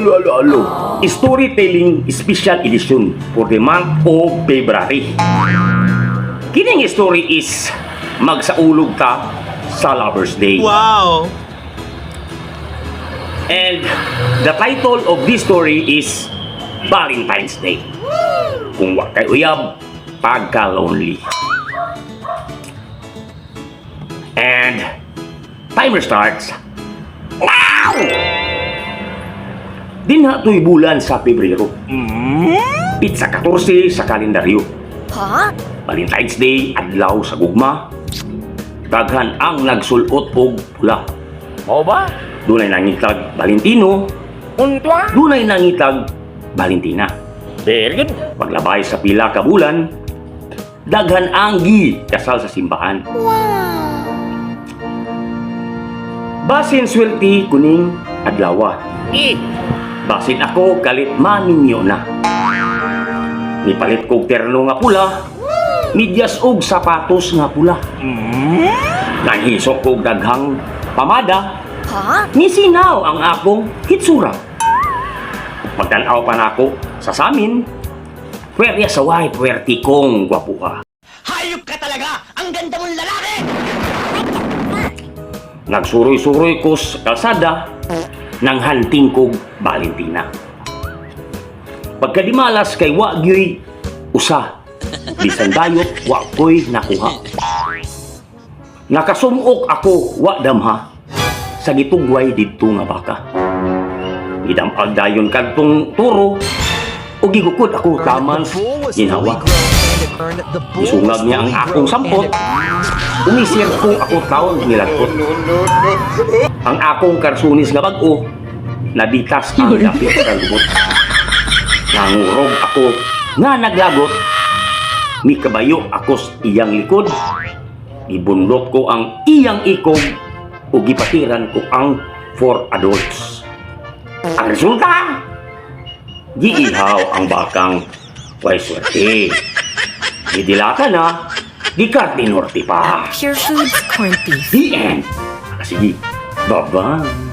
alo. Storytelling Special Edition for the month of February. Kining story is magsaulog ta sa Lover's Day. Wow! And the title of this story is Valentine's Day. Kung wa kay uyab, pagka-lonely. And timer starts now! Dinha to'y bulan sa Pebrero. Pitsa 14 sa kalendaryo. Ha? Valentine's Day, adlaw sa gugma. Daghan ang nagsulot og pula. Mo ba? Dunay nangitag Valentino, Untwa? dunay nangitag Valentina. Very good. Paglabay sa pila ka bulan, daghan ang kasal sa simbahan. Wow! Basin swelti kuning adlawa. Basin ako kalit maninyo na. Nipalit kog terno nga pula, medyas og sapatos nga pula. Nanghisok kog daghang pamada, Ha? nisinaw ang akong hitsura. Magtanaw pa na ako sa samin, pwerya sa way pwerti kong gwapuha. Hayop ka talaga! Ang ganda mong lalaki! Nagsuroy-suroy ko sa kalsada nang hanting kog Valentina. Pagkadimalas kay wagyoy usa, bisan dayot wa ko'y nakuha. Nakasumok ako wa damha sa gitugway didto nga baka. Idampag dayon kadtong turo ug gigukod ako taman ginhawa. Isungag niya ang akong sampot. Umisir ko ako taon nilagkot. Ang akong karsunis nga bag-o nabitas ang dapit sa lubot. Nangurog ako nga naglagot. Ni kabayo ako sa iyang likod. Ibundot ko ang iyang ikog o gipatiran ko ang 4 adults. Ang resulta, giihaw ang bakang way swerte. Gidilata na, gikarti norte pa. Pure Foods corned beef. The end. Sige, bye-bye.